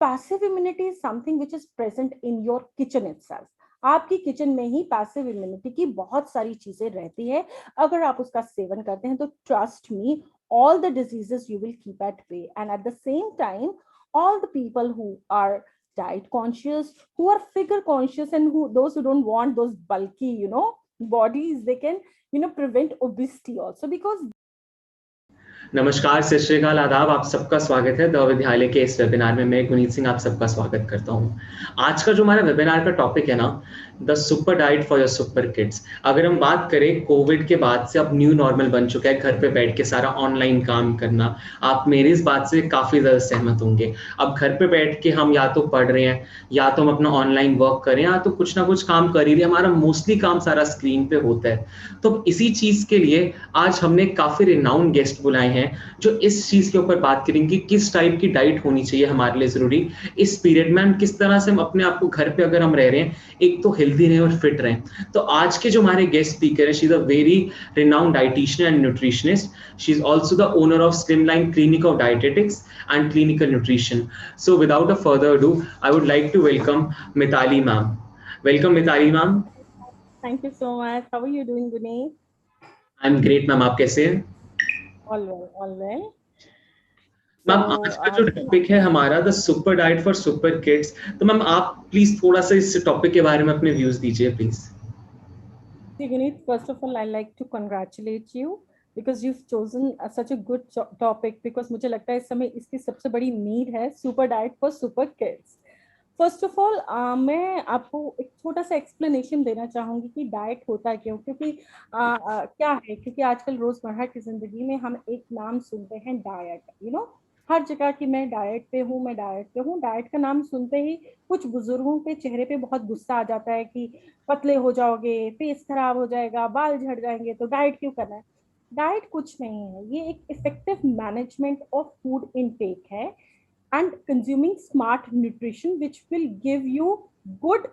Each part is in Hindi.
Passive immunity is something which is present in your kitchen itself. आपकी किचन में ही पैसिव इम्यूनिटी की बहुत सारी चीजें रहती है। अगर आप उसका सेवन करते हैं तो trust me, all the diseases you will keep at bay. And at the same time, all the people who are diet conscious, who are figure conscious, and who those who don't want those bulky, bodies, they can, prevent obesity also, because नमस्कार, सत श्री अकाल, आदाब। आप सबका स्वागत है द विद्यालय के इस वेबिनार में। मैं गुनीत सिंह आप सबका स्वागत करता हूं। आज का जो हमारा वेबिनार का टॉपिक है ना, the super diet for your super kids. अगर हम बात करें, कोविड के बाद से अब न्यू नॉर्मल बन चुका है घर पे बैठ के सारा ऑनलाइन काम करना। आप मेरी इस बात से काफ़ी ज़्यादा सहमत होंगे। अब घर पे बैठ के हम या तो पढ़ रहे हैं, या तो हम अपना ऑनलाइन वर्क कर रहे हैं, या तो कुछ ना कुछ काम कर ही रहे हैं। हमारा मोस्टली काम सारा स्क्रीन पे होता है। तो इसी चीज़ के लिए आज हमने काफ़ी रिनाउंड गेस्ट बुलाए हैं जो इस चीज के ऊपर बात करेंगे कि किस टाइप की डाइट होनी चाहिए हमारे लिए जरूरी इस पीरियड में, हम किस तरह से हम अपने आप को घर पे अगर हम रह रहे हैं एक तो हेल्दी रहें और फिट रहें। तो आज के जो हमारे गेस्ट स्पीकर है, she is a very renowned dietitian and nutritionist. She is also the owner of Slimline clinic of dietetics and clinical nutrition. So without a further do, I would like to welcome Mitali ma'am. Welcome Mitali ma'am. thank you so much. How are you doing, Guneet? I am great ma'am, आप कैसे हैं? All well, all well. Ma'am, So, आज का जो टॉपिक है हमारा the super diet for super kids. तो मैम आप प्लीज थोड़ा सा इस टॉपिक के बारे में अपने व्यूज दीजिए please. see, Guneet, first of all, I like to congratulate you because you've chosen such a good topic, because मुझे लगता है इस समय इसकी सबसे बड़ी नीड है super diet for super kids. First of all मैं आपको एक छोटा सा एक्सप्लेनेशन देना चाहूंगी कि डाइट होता है क्यों, क्योंकि क्या है, क्योंकि आजकल रोजमर्रा की जिंदगी में हम एक नाम सुनते हैं डाइट, हर जगह की मैं डाइट पे हूँ, मैं डाइट पे हूँ। डाइट का नाम सुनते ही कुछ बुजुर्गों के चेहरे पे बहुत गुस्सा आ जाता है कि पतले हो जाओगे, फेस खराब हो जाएगा, बाल झड़ जाएंगे, तो डाइट क्यों करना है। डाइट कुछ नहीं है, ये एक effective management of food intake है and consuming smart nutrition which will give you good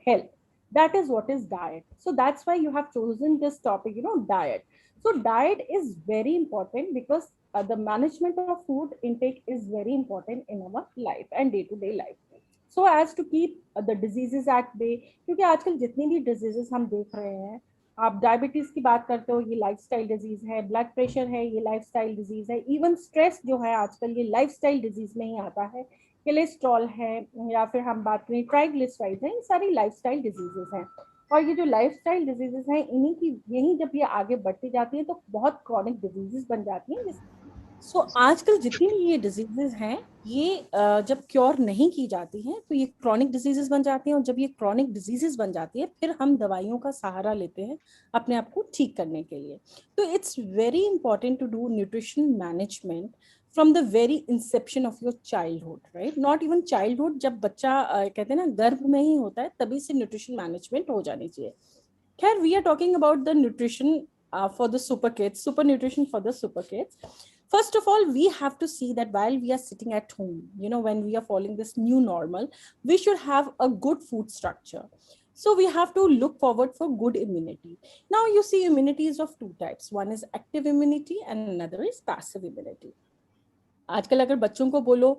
health. That is what is diet. So that's why you have chosen this topic, diet. So diet is very important because the management of food intake is very important in our life and day to day life, so as to keep the diseases at bay. क्योंकि आजकल जितनी भी डिजीजेस हम देख रहे हैं, आप डायबिटीज की बात करते हो, ये लाइफस्टाइल डिजीज है, ब्लड प्रेशर है, ये लाइफस्टाइल डिजीज है, इवन स्ट्रेस जो है आजकल ये लाइफस्टाइल डिजीज में ही आता है, कोलेस्ट्रॉल है, या फिर हम बात करें ट्राइग्लिसराइड है, ये सारी लाइफस्टाइल डिजीजेस हैं। और ये जो लाइफस्टाइल डिजीजेस हैं, इन्हीं की यही जब ये आगे बढ़ती जाती है तो बहुत क्रॉनिक डिजीजेस बन जाती हैं। सो आजकल जितनी भी ये डिजीजेस हैं, ये जब क्योर नहीं की जाती हैं तो ये क्रॉनिक डिजीजेस बन जाती हैं, और जब ये क्रॉनिक डिजीजेस बन जाती है फिर हम दवाइयों का सहारा लेते हैं अपने आप को ठीक करने के लिए। तो it's very important to do nutrition management from the very inception of your childhood, right, not even childhood, जब बच्चा कहते हैं ना गर्भ में ही होता है तभी से न्यूट्रिशन मैनेजमेंट हो जानी चाहिए। खैर, we are talking about the nutrition for the super kids, super nutrition for the super kids. First of all, we have to see that while we are sitting at home, when we are following this new normal, we should have a good food structure. So we have to look forward for good immunity. Now you see immunity is of two types. One is active immunity and another is passive immunity. आजकल अगर बच्चों को बोलो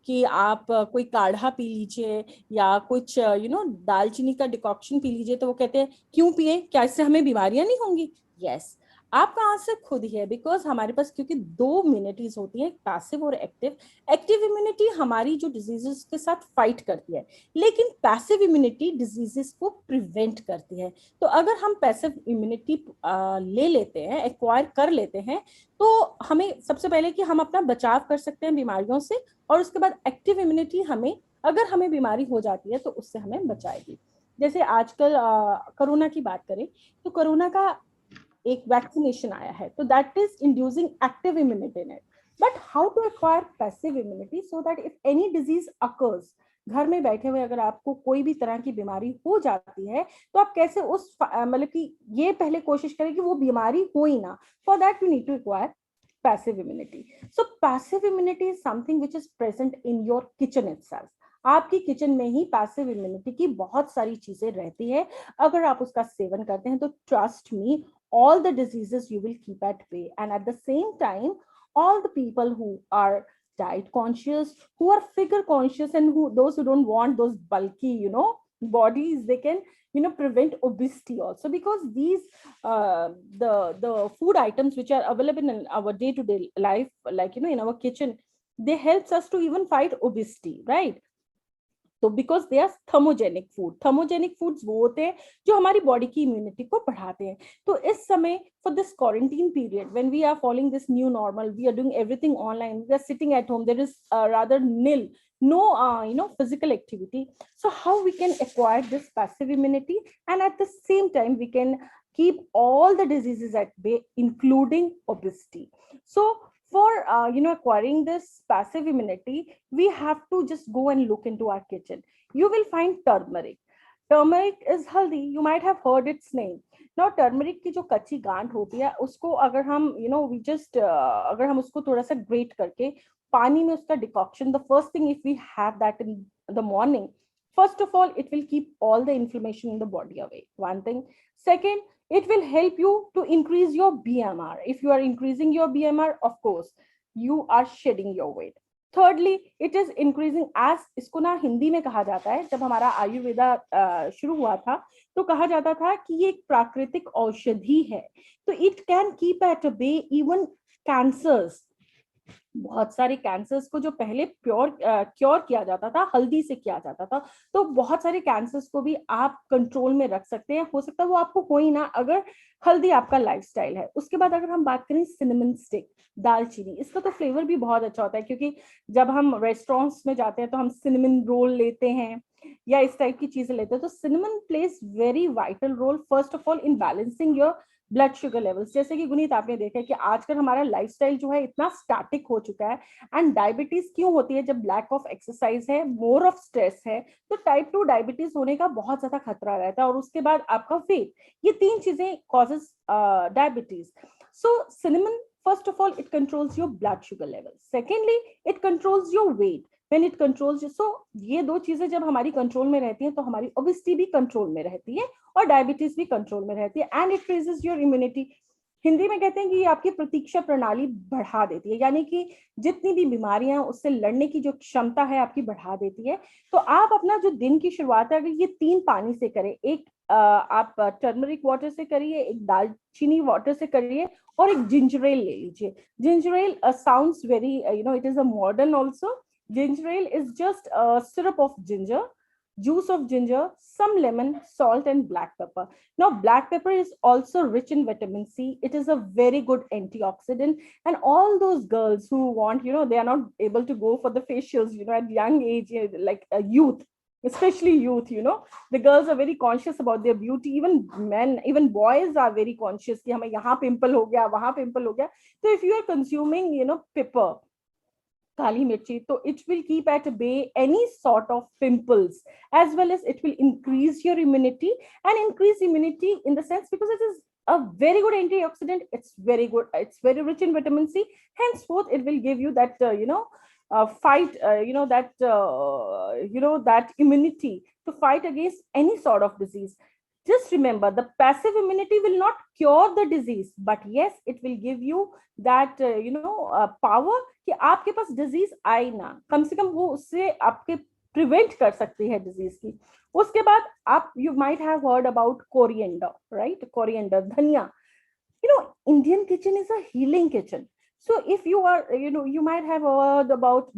कि आप कोई काढ़ा पी लीजिए या कुछ दालचीनी का डिकॉक्शन पी लीजिए, तो वो कहते हैं क्यों पिए, क्या इससे हमें बीमारियां नहीं होंगी। यस, आपका आंसर खुद ही है, बिकॉज हमारे पास क्योंकि दो इम्यूनिटीज होती है, पैसिव और एक्टिव। एक्टिव इम्यूनिटी हमारी जो डिजीजेस के साथ फाइट करती है, लेकिन पैसिव इम्यूनिटी डिजीजेस को प्रिवेंट करती है। तो अगर हम पैसिव इम्यूनिटी ले लेते हैं, एक्वायर कर लेते हैं, तो हमें सबसे पहले कि हम अपना बचाव कर सकते हैं बीमारियों से, और उसके बाद एक्टिव इम्यूनिटी हमें, अगर हमें बीमारी हो जाती है तो उससे हमें बचाएगी। जैसे आजकल कोरोना की बात करें तो कोरोना का एक वैक्सीनेशन आया है, तो that is inducing active immunity in it. But how to acquire passive immunity so that if any disease occurs, घर में बैठे हुए अगर आपको कोई भी तरह की बीमारी हो जाती है, तो आप कैसे उस मतलब कि ये पहले कोशिश करें कि वो बीमारी हो ही ना। For that we need to acquire passive immunity. So passive immunity is something which is present in your kitchen itself. आपकी किचन में ही पैसिव इम्यूनिटी की बहुत सारी चीजें रहती है। अगर आप उसका सेवन करते हैं तो trust me, all the diseases you will keep at bay. And at the same time, all the people who are diet conscious, who are figure conscious, and those who don't want those bulky, bodies, they can, prevent obesity also, because these the food items which are available in our day-to-day life, like, in our kitchen, they helps us to even fight obesity, right? तो because they are thermogenic foods वो होते हैं जो हमारी बॉडी की इम्यूनिटी को बढ़ाते हैं. तो इस समय for this quarantine period, when we are following this new normal, we are doing everything online, we are sitting at home, there is rather nil, no physical activity. So how we can acquire this passive immunity, and at the same time we can keep all the diseases at bay, including obesity. So for acquiring this passive immunity, we have to just go and look into our kitchen. You will find turmeric is haldi. You might have heard its name. Now turmeric की जो कच्ची गांठ होती है, उसको अगर हम we just अगर हम उसको थोड़ा सा ग्रेट करके पानी में उसका decoction, the first thing, if we have that in the morning, first of all it will keep all the inflammation in the body away, one thing. Second, it will help you to increase your BMR. If you are increasing your BMR, of course you are shedding your weight. Thirdly, it is increasing, as इसको ना हिंदी में कहा जाता है, जब हमारा आयुर्वेदा शुरू हुआ था तो कहा जाता था कि ये एक प्राकृतिक औषधि है. तो it can keep at bay even cancers. बहुत सारे कैंसर्स को जो पहले क्योर किया जाता था, हल्दी से किया जाता था, तो बहुत सारे कैंसर्स को भी आप कंट्रोल में रख सकते हैं. हो सकता है वो आपको हो ही ना, अगर हल्दी आपका लाइफस्टाइल है. उसके बाद अगर हम बात करें सिनेमन स्टिक, दालचीनी, इसका तो फ्लेवर भी बहुत अच्छा होता है, क्योंकि जब हम रेस्टोरेंट्स में जाते हैं तो हम सिनेमन रोल लेते हैं या इस टाइप की चीजें लेते हैं. तो cinnamon plays very vital role first of all in balancing your blood sugar levels. जैसे कि गुनीत आपने देखा है कि आजकल हमारा लाइफस्टाइल जो है इतना स्टैटिक हो चुका है, एंड डायबिटीज क्यों होती है? जब लैक ऑफ एक्सरसाइज है, मोर ऑफ स्ट्रेस है, तो टाइप 2 डायबिटीज होने का बहुत ज्यादा खतरा रहता है. और उसके बाद आपका वेट, ये तीन चीजें causes diabetes. So cinnamon, first of all, it controls your blood sugar level. Secondly, it controls your weight. When it controls you, so ये दो चीजें जब हमारी कंट्रोल में रहती हैं तो हमारी ओबेसिटी भी कंट्रोल में रहती है और डायबिटीज भी कंट्रोल में रहती है. And it raises your immunity. Hindi में कहते हैं कि ये आपकी प्रतीक्षा प्रणाली बढ़ा देती है, यानी कि जितनी भी बीमारियां उससे लड़ने की जो क्षमता है आपकी बढ़ा देती है. तो आप अपना जो दिन की शुरुआत है, अगर ये 3 पानी से करें, एक आप टर्मरिक वाटर से करिए, एक दालचीनी वाटर से करिए, और एक जिंजर एल ले लीजिए. Ginger L sounds very, it is a modern also. Ginger ale is just a syrup of ginger, juice of ginger, some lemon, salt, and black pepper. Now, black pepper is also rich in vitamin C. It is a very good antioxidant. And all those girls who want, they are not able to go for the facials, at young age, like youth, especially youth, the girls are very conscious about their beauty. Even men, even boys are very conscious कि हमें यहाँ पिंपल हो गया, वहाँ पिंपल हो गया. So if you are consuming, pepper, kali mirchi, so it will keep at bay any sort of pimples, as well as it will increase your immunity. And increase immunity in the sense because it is a very good antioxidant. It's very good. It's very rich in vitamin C. Henceforth, it will give you that fight, that immunity to fight against any sort of disease. Just remember, the passive immunity will not cure the disease, but yes, it will give you that power कि आपके पास डिजीज आए ना, कम से कम वो उससे आपके प्रिवेंट कर सकती है डिजीज की. उसके बाद आप, you might have heard about coriander, right? Coriander, धनिया. Indian kitchen is a healing kitchen. So if you are, you might have heard about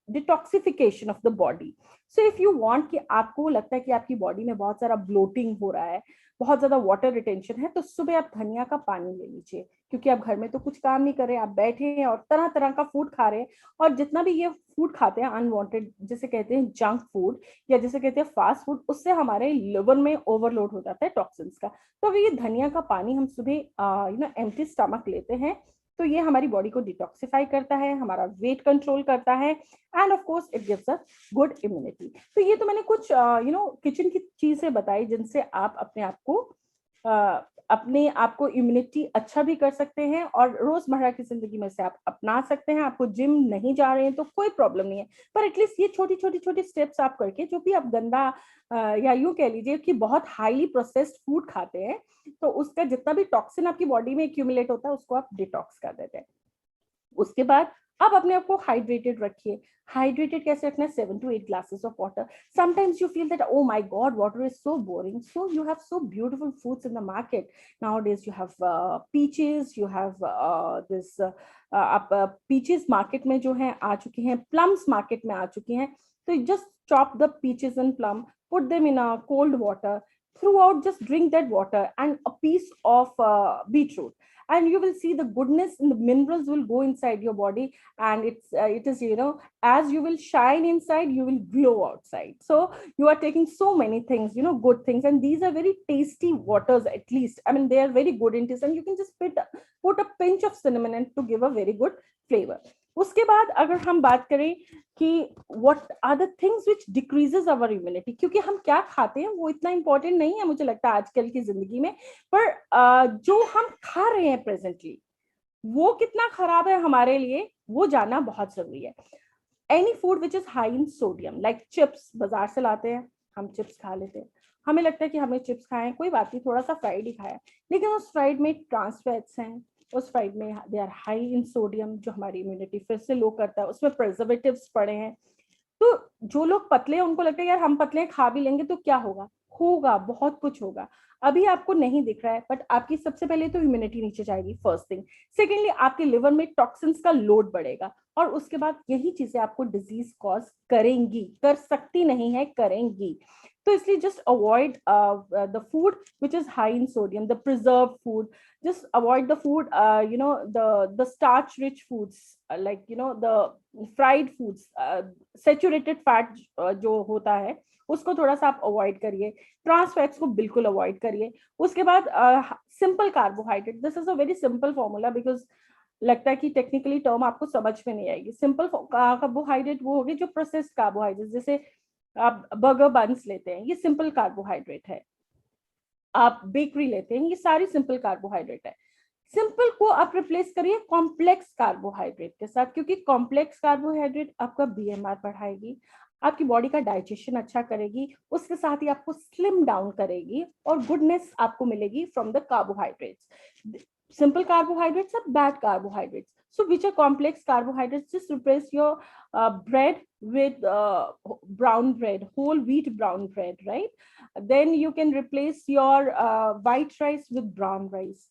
detoxification of the body. So if you want कि आपको लगता है कि आपकी बॉडी में बहुत सारा ब्लोटिंग हो रहा है, बहुत ज्यादा वाटर रिटेंशन है, तो सुबह आप धनिया का पानी ले लीजिए. क्योंकि आप घर में तो कुछ काम नहीं कर रहे, आप बैठे हैं और तरह तरह का फूड खा रहे हैं, और जितना भी ये फूड खाते हैं अनवांटेड, जिसे कहते हैं जंक फूड या जिसे कहते हैं फास्ट फूड, उससे हमारे लिवर में ओवरलोड हो जाता है टॉक्सिन्स का. तो ये धनिया का पानी हम सुबह एम्प्टी स्टमक लेते हैं, तो ये हमारी बॉडी को डिटॉक्सिफाई करता है, हमारा वेट कंट्रोल करता है, end of course it gives us good immunity. तो ये तो मैंने कुछ किचन की चीजें बताई जिनसे आप अपने आप को इम्यूनिटी अच्छा भी कर सकते हैं और रोजमर्रा की जिंदगी में से आप अपना सकते हैं. आपको जिम नहीं जा रहे हैं तो कोई प्रॉब्लम नहीं है, पर एटलीस्ट ये छोटी स्टेप्स आप करके, जो भी आप गंदा या यूं कह लीजिए कि बहुत हाईली प्रोसेस्ड फूड खाते हैं, तो उसका जितना भी टॉक्सिन आपकी बॉडी में एक्यूमुलेट होता है उसको आप डिटॉक्स कर देते हैं. उसके बाद आप अपने आप को हाइड्रेटेड रखिए. हाइड्रेटेड कैसे रखना है? 7 to 8 glasses of water. Sometimes you feel that, oh my God, water is so boring. So you have so beautiful foods in the market. Nowadays you have peaches, you have this peaches market में जो है आ चुकी हैं, plums market में आ चुकी हैं. So you just chop the peaches and plum, put them in a cold water. Throughout, just drink that water and a piece of beetroot, and you will see the goodness and the minerals will go inside your body, and it is, you know, as you will shine inside, you will glow outside. So you are taking so many things, you know, good things, and these are very tasty waters. At least, I mean, they are very good in taste, and you can just put a pinch of cinnamon and to give a very good flavor. उसके बाद अगर हम बात करें कि what are the things which decreases our immunity, क्योंकि हम क्या खाते हैं वो इतना important नहीं है मुझे लगता है आजकल की जिंदगी में, पर जो हम खा रहे हैं प्रेजेंटली वो कितना खराब है हमारे लिए वो जानना बहुत जरूरी है. Any food which is high in sodium, like chips, बाजार से लाते हैं, हम चिप्स खा लेते हैं, हमें लगता है कि हमें चिप्स खाएं, कोई बात नहीं, थोड़ा सा फ्राइड ही खाया, लेकिन उस फ्राइड में ट्रांस फैट्स हैं, उस फ्राइड में they are high in sodium, जो हमारी इम्यूनिटी फिर से लो करता है, उसमें प्रिजर्वेटिव्स पड़े हैं. तो जो लोग पतले हैं उनको लगता है यार हम पतले खा भी लेंगे तो क्या होगा, होगा बहुत कुछ होगा, अभी आपको नहीं दिख रहा है, बट आपकी सबसे पहले तो इम्यूनिटी नीचे जाएगी, फर्स्ट थिंग. सेकेंडली, आपके लिवर में टॉक्सिन्स का लोड बढ़ेगा, और उसके बाद यही चीजें आपको डिजीज कॉज करेंगी, कर सकती नहीं है, करेंगी. तो इसलिए just avoid the food which is high in sodium, the preserve food. Just avoid the food, you know, the starch rich foods, like, you know, the fried foods, saturated fat जो होता है उसको थोड़ा सा आप अवॉइड करिए, ट्रांस फैट्स को बिल्कुल अवॉइड करिए. उसके बाद simple carbohydrate, this is a very simple formula, because लगता है कि टेक्निकली टर्म आपको समझ में नहीं आएगी. सिंपल कार्बोहाइड्रेट वो होगी जो प्रोसेस्ड कार्बोहाइड्रेट, जैसे आप बर्गर बन्स लेते हैं, ये सिंपल कार्बोहाइड्रेट है. आप बेकरी लेते हैं, ये सारी सिंपल कार्बोहाइड्रेट है. सिंपल को आप रिप्लेस करिए कॉम्प्लेक्स कार्बोहाइड्रेट के साथ, क्योंकि कॉम्प्लेक्स कार्बोहाइड्रेट आपका बीएमआर बढ़ाएगी, आपकी बॉडी का डाइजेशन अच्छा करेगी, उसके साथ ही आपको स्लिम डाउन करेगी, और गुडनेस आपको मिलेगी from the carbohydrates. Simple carbohydrates are bad carbohydrates. So which are complex carbohydrates? Just replace your bread with brown bread, whole wheat brown bread, right? Then you can replace your white rice with brown rice.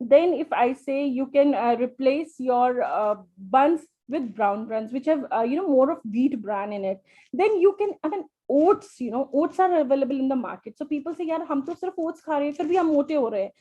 Then if I say you can replace your buns with brown buns, which have you know, more of wheat bran in it. Then you can, I mean, oats, you know, oats are available in the market. So people say यार हम तो सिर्फ oats खा रहे हैं फिर भी हम मोटे हो रहे हैं.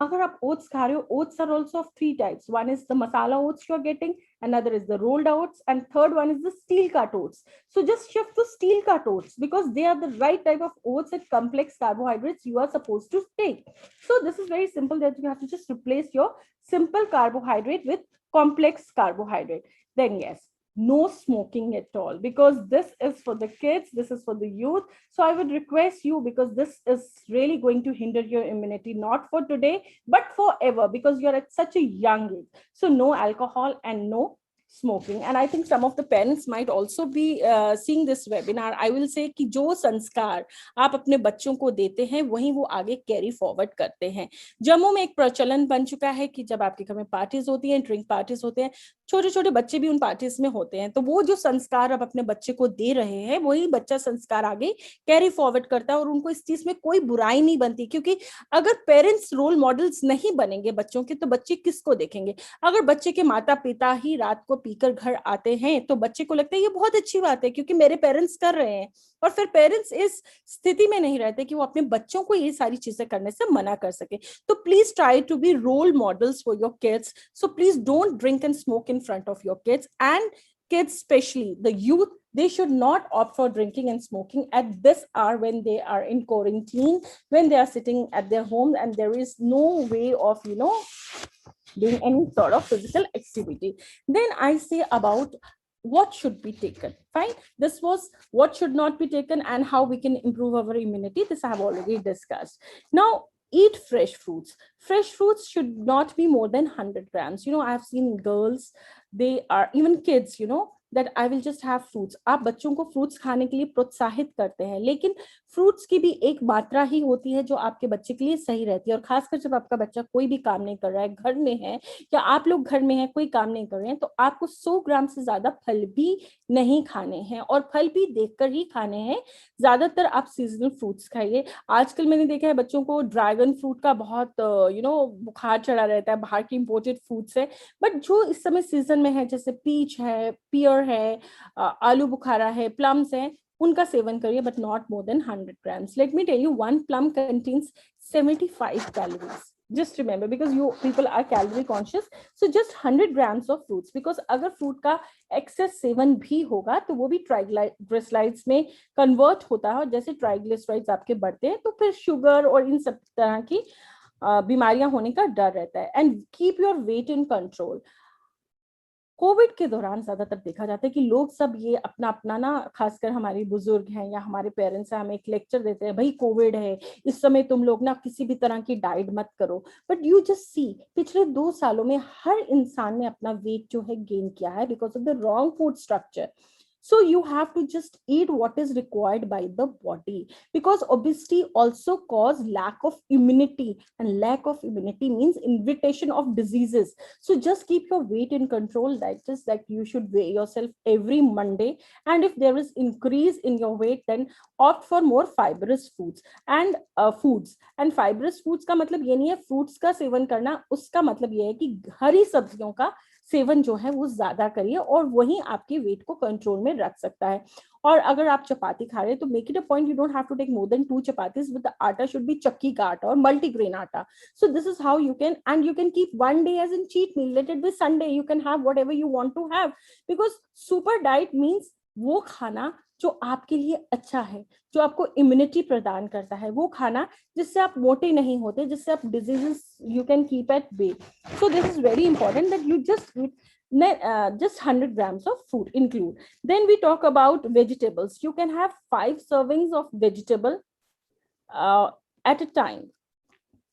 अगर आप oats खा रहे हो, oats are also of 3 types. One is the masala oats you are getting, another is the rolled oats, and third one is the steel cut oats. So just shift to steel cut oats because they are the right type of oats and complex carbohydrates you are supposed to take. So this is very simple, that you have to just replace your simple carbohydrate with complex carbohydrate. Then yes, no smoking at all, because this is for the kids, this is for the youth. So I would request you, because this is really going to hinder your immunity, not for today but forever, because you're at such a young age. So no alcohol and no smoking. And I think some of the parents might also be seeing this webinar. I will say कि जो संस्कार आप अपने बच्चों को देते हैं वही वो आगे कैरी फॉरवर्ड करते हैं. जम्मू में एक प्रचलन बन चुका है कि जब आपके घर में पार्टीज होती हैं, ड्रिंक पार्टीज होते हैं, छोटे छोटे बच्चे भी उन पार्टीज में होते हैं, तो वो जो संस्कार आप अपने बच्चे को दे रहे हैं वही बच्चा संस्कार आगे कैरी फॉरवर्ड करता है, और उनको इस चीज में कोई बुराई नहीं बनती. क्योंकि अगर पेरेंट्स रोल मॉडल्स नहीं बनेंगे बच्चों के, तो बच्चे किसको देखेंगे? अगर बच्चे के माता पिता ही रात को पीकर घर आते हैं तो बच्चे को लगता है ये बहुत अच्छी बात है क्योंकि मेरे पेरेंट्स कर रहे हैं, और फिर पेरेंट्स इस स्थिति में नहीं रहते कि वो अपने बच्चों को ये सारी चीजें करने से मना कर सके. तो please try to be role models for your kids. So please don't drink and smoke in front of your kids, and kids, especially the youth, they should not opt for drinking and smoking at this hour when they are in quarantine, when they are sitting at their home and there is no way of, you know, doing any sort of physical activity. Then I say about what should be taken. Fine, this was what should not be taken and how we can improve our immunity. This I have already discussed. Now eat fresh fruits. Fresh fruits should not be more than 100 grams. You know, I have seen girls, they are, even kids, you know, that I will just have fruits. आप बच्चों को फ्रूट्स खाने के लिए प्रोत्साहित करते हैं, लेकिन फ्रूट्स की भी एक मात्रा ही होती है जो आपके बच्चे के लिए सही रहती है। और खासकर जब आपका बच्चा कोई भी काम नहीं कर रहा है, घर में है, या आप लोग घर में हैं कोई काम नहीं कर रहे हैं, तो आपको 100 ग्राम से ज्यादा फल भी नहीं खाने हैं, और फल भी देखकर ही खाने हैं। ज्यादातर आप सीजनल फ्रूट्स खाइए। आजकल मैंने देखा है बच्चों को ड्रैगन फ्रूट का बहुत बुखार चढ़ा रहता है, बाहर की इंपोर्टेड फ्रूट्स है, बट जो इस समय सीजन में है, जैसे पीच है, पियर है, आलू बुखारा है, प्लम्स है, उनका सेवन करिए, but not more than 100 grams. Let me tell you, one plum contains 75 calories. Just remember, because you people are calorie conscious, so just 100 grams of fruits, because अगर फ्रूट का एक्सेस सेवन भी होगा तो वो भी ट्राइग्लिसराइड्स में कन्वर्ट होता है, और जैसे ट्राइग्लिसराइड्स आपके बढ़ते हैं तो फिर शुगर और इन सब तरह की बीमारियां होने का डर रहता है। And keep your weight in control. Covid के दौरान ज्यादातर देखा जाता है कि लोग सब ये अपना अपना ना, खासकर हमारे बुजुर्ग हैं या हमारे पेरेंट्स हैं, हमें एक लेक्चर देते हैं, भाई कोविड है, इस समय तुम लोग ना किसी भी तरह की डाइट मत करो। बट यू जस्ट सी, पिछले 2 सालों में हर इंसान ने अपना वेट जो है गेन किया है, because of the wrong food structure. So you have to just eat what is required by the body, because obesity also cause lack of immunity, and lack of immunity means invitation of diseases. So just keep your weight in control. That just like you should weigh yourself every Monday, and if there is increase in your weight, then opt for more fibrous foods and foods. And fibrous foods का मतलब ये नहीं है fruits का सेवन करना, उसका मतलब ये है कि हरी सब्जियों का सेवन जो है वो ज्यादा करिए, और वही आपके वेट को कंट्रोल में रख सकता है। और अगर आप चपाती खा रहे हैं तो make it a point, you don't have to take more than 2 chapatis, with the atta should be चक्की का आटा और मल्टीग्रेन आटा। So this is how you can, and you can keep one day as in cheat meal, let it be Sunday, you can have whatever you want to have, because super diet means वो खाना जो आपके लिए अच्छा है, जो आपको इम्यूनिटी प्रदान करता है, वो खाना जिससे आप मोटे नहीं होते, जिससे आप diseases you can keep at bay. So this is very important that you just eat just 100 grams of food include. Then we talk about vegetables. You can have 5 servings of vegetable at a time.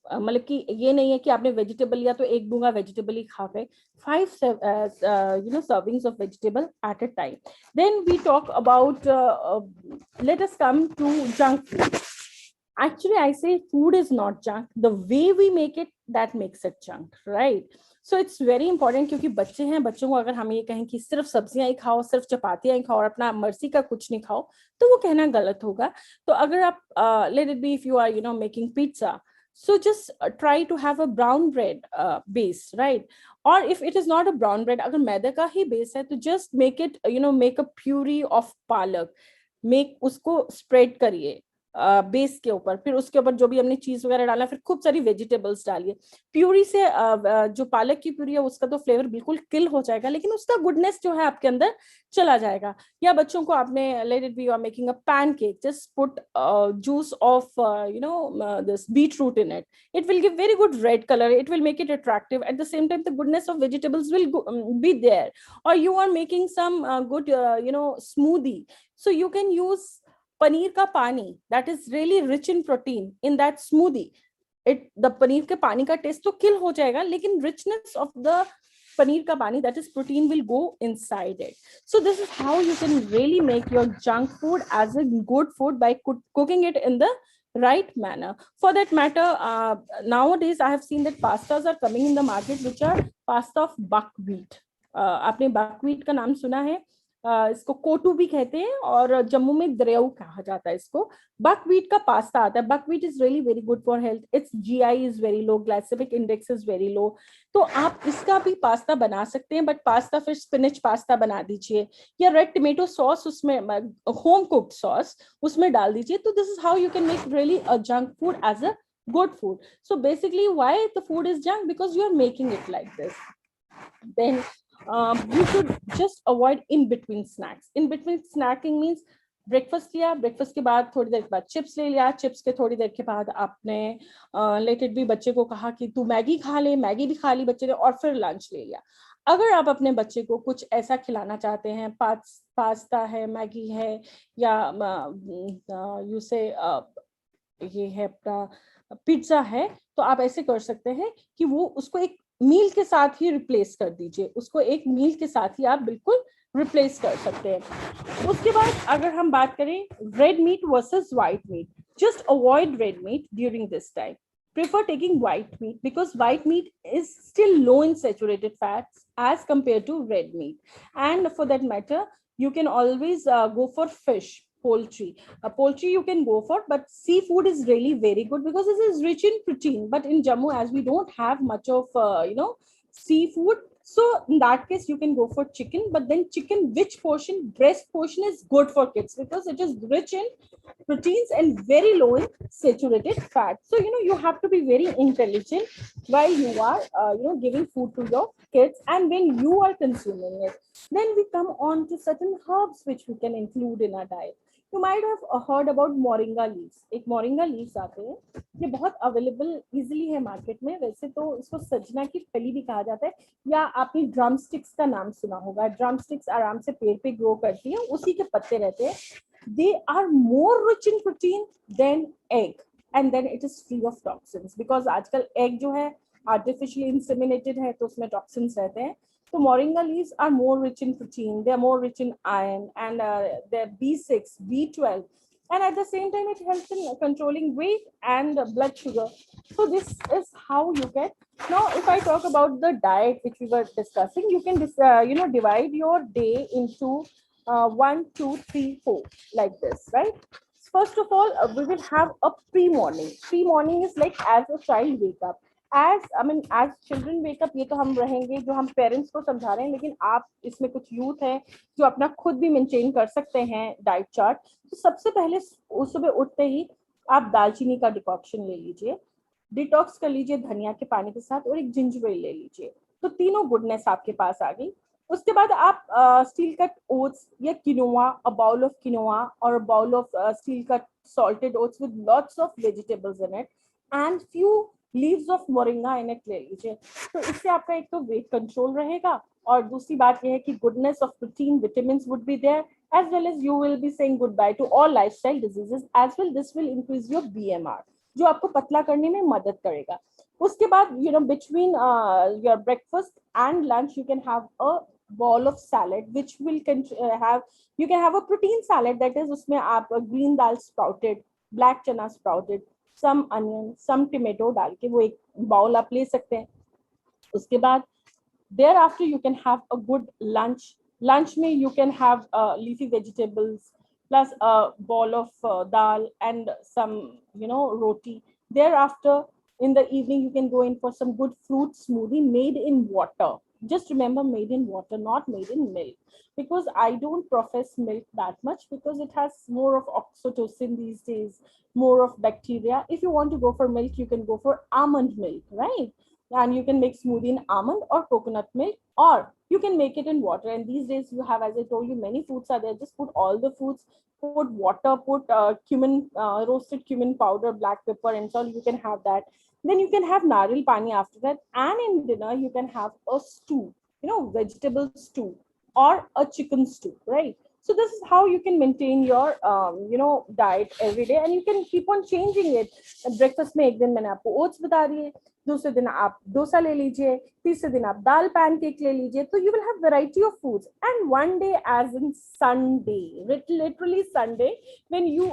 मतलब कि ये नहीं है कि आपने वेजिटेबल लिया तो एक डूंगा वेजिटेबल ही खा गए। 5 servings of vegetable at a time. Then we talk about let us come to junk food. Actually, I say food is not junk. The way we make it, that makes it junk, right? So it's very important, क्योंकि बच्चे हैं, बच्चों को अगर हम ये कहें कि सिर्फ सब्जियां ही खाओ, सिर्फ चपातियां ही खाओ और अपना मर्जी का कुछ नहीं खाओ, तो वो कहना गलत होगा। तो अगर आप let it be, if you are making pizza, so just try to have a brown bread base, right? Or if it is not a brown bread, अगर मैदे का ही base है, तो just make it, make a puree of पालक, make उसको spread करिए बेस के ऊपर, फिर उसके ऊपर जो भी हमने चीज वगैरह डाला, फिर खूब सारी वेजिटेबल्स डालिए। प्यूरी से जो पालक की प्यूरी है उसका तो फ्लेवर बिल्कुल किल हो जाएगा, लेकिन उसका गुडनेस जो है आपके अंदर चला जाएगा। या बच्चों को आपने let it be, you are making a pancake, just put juice of this beetroot in it. It will give very good red color, it will make it attractive, at the same time the goodness of vegetables will be there. Or you are making some good smoothie, so you can use paneer का पानी, that is really rich in protein, in that smoothie. The paneer के पानी का टेस्ट तो किल हो जाएगा, लेकिन richness of the पनीर का पानी, that is protein, will go inside it. So this is how you can really make your junk food as a good food, by cooking it in the right manner. For that matter, nowadays I have seen that pastas are coming in the market which are pasta of buckwheat. आपने buckwheat का नाम सुना है? इसको कोटू भी कहते हैं, और जम्मू में द्रेऊ कहा जाता है इसको। बकव्हीट का पास्ता आता है। Buckwheat is really very good for health, it's GI is very low, glycemic index is very low, तो आप इसका भी पास्ता बना सकते हैं। बट पास्ता फिर स्पिनच पास्ता बना दीजिए, या रेड टमेटो सॉस, उसमें होम कुक्ड सॉस उसमें डाल दीजिए। तो this is how you can make really a junk food as a good food. So basically, why the food is junk? Because you are making it like this. Then you should just avoid in between snacks. In between snacking means breakfast लिया, ब्रेकफास्ट के बाद थोड़ी देर के बाद चिप्स ले लिया, चिप्स के थोड़ी देर के बाद आपने लेटेड भी बच्चे को कहा कि तू मैगी खा ले, मैगी भी खा ली बच्चे ने, और फिर लंच ले लिया। अगर आप अपने बच्चे को कुछ ऐसा खिलाना चाहते हैं, पास्ता है, मैगी है, या यू से ये है अपना पिज्जा है, तो आप ऐसे कर सकते हैं कि वो उसको एक मील के साथ ही रिप्लेस कर दीजिए, उसको एक मील के साथ ही आप बिल्कुल रिप्लेस कर सकते हैं। उसके बाद अगर हम बात करें red meat versus white meat, just avoid red meat during this time. Prefer taking white meat because white meat is still low in saturated fats as compared to red meat. And for that matter, you can always go for fish, poultry. Poultry you can go for, but seafood is really very good because this is rich in protein. But in Jammu, as we don't have much of seafood, so in that case you can go for chicken. But then chicken, which portion? Breast portion is good for kids because it is rich in proteins and very low in saturated fat. So you have to be very intelligent while you are giving food to your kids and when you are consuming it. Then we come on to certain herbs which we can include in our diet. You might have heard about moringa leaves. एक moringa leaves आते हैं, ये बहुत अवेलेबल इजिली है मार्केट में. वैसे तो इसको सजना की फली भी कहा जाता है, या आपने ड्रम स्टिक्स का नाम सुना होगा. ड्रम स्टिक्स आराम से पेड़ पे ग्रो करती है, उसी के पत्ते रहते हैं. They are more rich in protein than egg, and then it is free of toxins because आजकल egg जो है artificially inseminated है तो उसमें toxins रहते हैं. So moringa leaves are more rich in protein, they are more rich in iron, and they're B6, B12, and at the same time it helps in controlling weight and blood sugar. So this is how you get. Now if I talk about the diet which we were discussing, you can divide your day into 1, 2, 3, 4 like this, right? First of all, we will have a pre-morning. Pre-morning is like as a child wake up. As children wake up, ये तो हम रहेंगे जो हम पेरेंट्स को समझा रहे हैं, लेकिन आप इसमें कुछ यूथ है जो अपना खुद भी मेंटेन कर सकते हैं डाइट चार्ट. तो सबसे पहले सुबह उठते ही आप दालचीनी का डिकॉक्शन ले लीजिए, डिटॉक्स कर लीजिए धनिया के पानी के साथ, और एक जिंजर एल ले लीजिए. तो तीनों गुडनेस आपके पास आ गई. उसके बाद आप स्टील कट ओट्स या quinoa, a bowl of quinoa और a bowl of steel cut salted oats with lots of vegetables in it and few leaves of moringa in it ले लीजिए. तो इससे आपका एक तो वेट कंट्रोल रहेगा, और दूसरी बात यह है कि goodness of protein, vitamins would be there, as well as you will be saying goodbye to all lifestyle diseases as well. This will increase your BMR, जो आपको पतला करने में मदद करेगा. उसके बाद between your breakfast and lunch you can have a ball of salad which will have, you can have a protein salad, that is उसमें आप green dal sprouted, black chana sprouted, some onion, some tomato डाल के वो एक बाउल आप ले सकते हैं. उसके बाद thereafter you can have a good lunch. Lunch में you can have leafy vegetables plus a ball of dal and some roti. Thereafter in the evening you can go in for some good fruit smoothie made in water. Just remember, made in water, not made in milk, because I don't profess milk that much because it has more of oxytocin these days, more of bacteria. If you want to go for milk, you can go for almond milk, right? And you can make smoothie in almond or coconut milk, or you can make it in water. And these days you have, as I told you, many foods are there. Just put all the foods, put water, put cumin, roasted cumin powder, black pepper, and so you can have that. Then you can have naril pani after that, and in dinner you can have a stew, vegetable stew or a chicken stew, right? So this is how you can maintain your diet every day, and you can keep on changing it. Breakfast में एक दिन मैंने आपको oats बता दिए, दूसरे दिन आप डोसा ले लीजिए, तीसरे दिन आप दाल पैनकेक ले लीजिए. तो you will have variety of foods. And one day, as in Sunday, literally Sunday, when you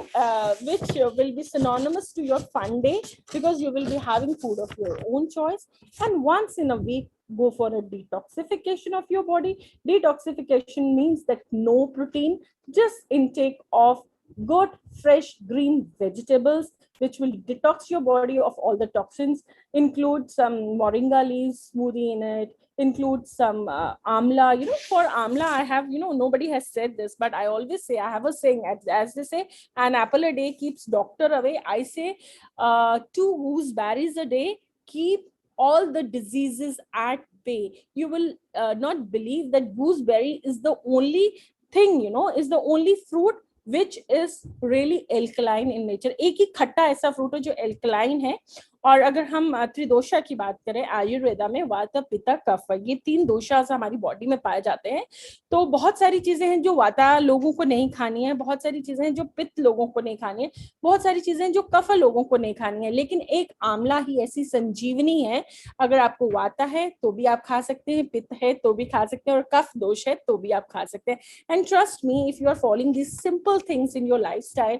which will be synonymous to your fun day because you will be having food of your own choice. And once in a week, go for a detoxification of your body. Detoxification means that no protein, just intake of good fresh green vegetables which will detox your body of all the toxins. Include some moringa leaves smoothie in it, include some amla. For amla I have, nobody has said this, but I always say, I have a saying, as they say, an apple a day keeps doctor away. I say 2 gooseberries a day keep all the diseases at bay. You will not believe that gooseberry is the only thing, is the only fruit which is really alkaline in nature. एक ही खट्टा ऐसा फ्रूट है जो alkaline है, और अगर हम त्रिदोषा की बात करें आयुर्वेदा में, वात पित्त कफ, ये 3 दोषा हमारी बॉडी में पाए जाते हैं। तो बहुत सारी चीजें हैं जो वाता लोगों को नहीं खानी है, बहुत सारी चीजें हैं जो पित्त लोगों को नहीं खानी है, बहुत सारी चीजें हैं जो कफ लोगों को नहीं खानी है, लेकिन एक आंवला ही ऐसी संजीवनी है। अगर आपको वाता है तो भी आप खा सकते हैं, पित्त है तो भी खा सकते हैं, और कफ दोष है तो भी आप खा सकते हैं। And trust me, if you are following this simple things in your lifestyle,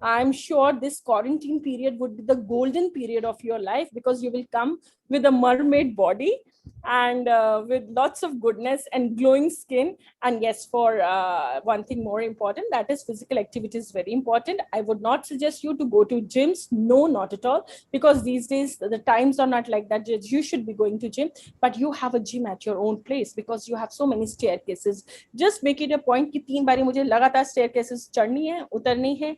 I'm sure this quarantine period would be the golden period of your life, because you will come with a mermaid body and with lots of goodness and glowing skin. And yes, for one thing more important, that is physical activity is very important. I would not suggest you to go to gyms. No, not at all. Because these days, the times are not like that. You should be going to gym, but you have a gym at your own place because you have so many staircases. Just make it a point कि 3 बारी मुझे लगातार staircases चढ़नी है, उतरनी है.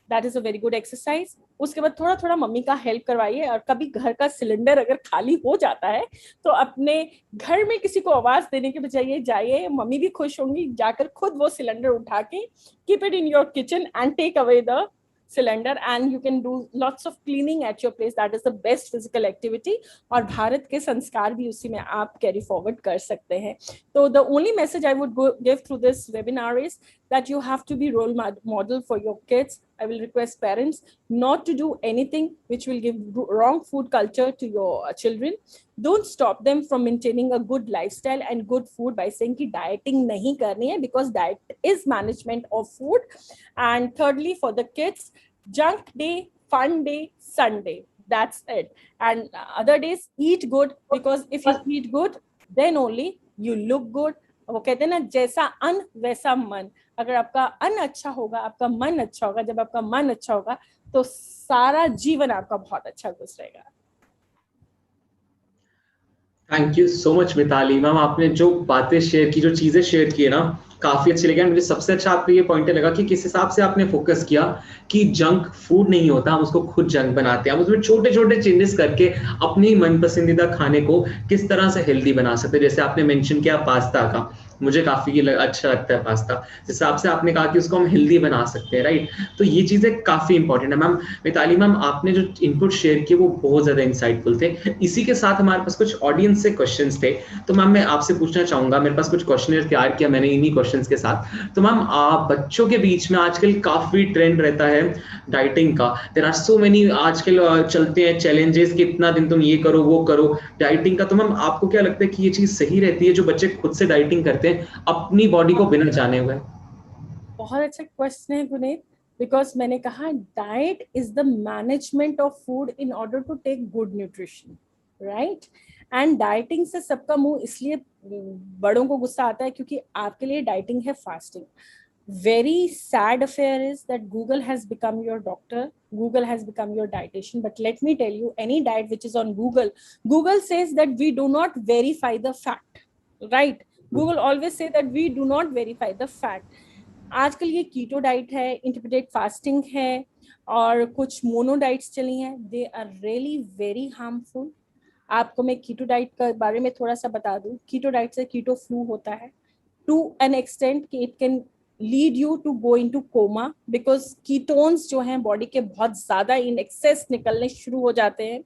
That is a very good exercise. उसके बाद थोड़ा थोड़ा मम्मी का हेल्प करवाइए, और कभी घर का सिलेंडर अगर खाली हो जाता है तो अपने घर में किसी को आवाज देने के बजाय जाइए, मम्मी भी खुश होंगी, जाकर खुद वो सिलेंडर उठा के keep it in your kitchen and take away the cylinder, and you can do lots of cleaning at your place. That is the best physical activity. और भारत के संस्कार भी उसी में आप कैरी फॉरवर्ड कर सकते हैं. तो the only message I would give through this webinar is that you have to be role model for your kids. I will request parents not to do anything which will give wrong food culture to your children. Don't stop them from maintaining a good lifestyle and good food by saying कि dieting नहीं करनी है, because diet is management of food. And thirdly, for the kids, junk day, fun day, Sunday. That's it. And other days, eat good, because if you eat good, then only you look good. वो कहते हैं ना, जैसा अन्न वैसा मन. अगर आपका अन्न अच्छा होगा, आपका मन अच्छा होगा. जब आपका मन अच्छा होगा तो सारा जीवन आपका बहुत अच्छा गुजरेगा. Thank you so much Mitali ma'am. आपने जो बातें शेयर की, जो चीजें शेयर की है ना, काफी अच्छी लगी. मुझे सबसे अच्छा आपको ये पॉइंट लगा कि किस हिसाब से आपने फोकस किया कि जंक फूड नहीं होता, हम उसको खुद जंक बनाते हैं. हम उसमें छोटे छोटे चेंजेस करके अपनी मन पसंदीदा खाने को किस तरह से हेल्दी बना सकते हैं. जैसे आपने मेंशन किया पास्ता का, मुझे काफी अच्छा लगता है पास्ता. जिस हिसाब से आपने कहा कि उसको हम हेल्दी बना सकते हैं, राइट. तो ये चीजें काफी इंपॉर्टेंट है. मैम मिताली मैम, आपने जो इनपुट शेयर किए वो बहुत ज्यादा इंसाइटफुल थे. इसी के साथ हमारे पास कुछ ऑडियंस से क्वेश्चंस थे, तो मैम मैं आपसे पूछना चाहूंगा. मेरे पास कुछ क्वेश्चन तैयार किया मैंने इन्हीं क्वेश्चंस के साथ. तो मैम, आप बच्चों के बीच में आजकल काफी ट्रेंड रहता है डाइटिंग का. देयर आर सो मेनी आजकल चलते हैं चैलेंजेस कि इतना दिन तुम ये करो वो करो डाइटिंग का. तो मैम, आपको क्या लगता है कि ये चीज सही रहती है, जो बच्चे खुद से डाइटिंग करते हैं अपनी बॉडी को बिना जाने हुए? बहुत अच्छा क्वेश्चन है गुनीत, बिकॉज मैंने कहा diet is the management of food in order to take good nutrition, right. And dieting से सबका मुंह इसलिए बड़ों को गुस्सा आता है क्योंकि आपके लिए डाइटिंग है fasting. Very sad affair is that Google has become your doctor, Google has become your dietitian. But let me tell you, any diet which is on Google, Google says that we do not verify the fact, right? Google always say that we do not verify the fact. आजकल ये कीटो डाइट है, इंटरमिटेंट फास्टिंग है, और कुछ मोनो डाइट्स चली हैं. They are really very harmful. आपको मैं कीटो डाइट के बारे में थोड़ा सा बता दूं. कीटो डाइट से कीटो फ्लू होता है टू एन एक्सटेंट कि it can lead you to go into coma, because ketones जो हैं बॉडी के बहुत ज्यादा इन एक्सेस निकलने शुरू हो जाते हैं.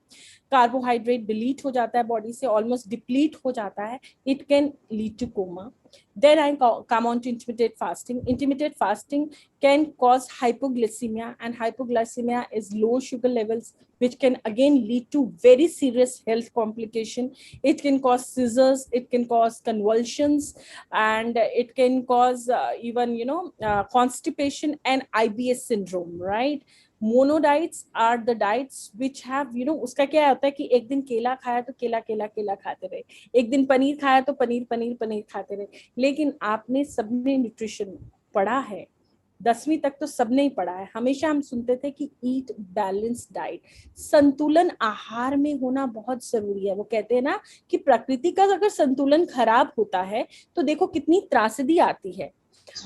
कार्बोहाइड्रेट डिलीट हो जाता है बॉडी से, ऑलमोस्ट डिप्लीट हो जाता है. It can lead two comma. Then I come on to intermittent fasting. Intermittent fasting can cause hypoglycemia, and hypoglycemia is low sugar levels, which can again lead to very serious health complication. It can cause seizures, it can cause convulsions, and it can cause even constipation and IBS syndrome, right? Mono diets are the diets which have, उसका क्या होता है कि एक दिन केला खाया तो केला केला केला खाते रहे, एक दिन पनीर खाया तो पनीर पनीर पनीर खाते रहे. लेकिन आपने सबने न्यूट्रिशन पढ़ा है, 10वीं तक तो सबने ही पढ़ा है. हमेशा हम सुनते थे कि ईट बैलेंस डाइट, संतुलन आहार में होना बहुत जरूरी है. वो कहते हैं ना कि प्रकृति का अगर संतुलन खराब होता है तो देखो कितनी त्रासदी आती है.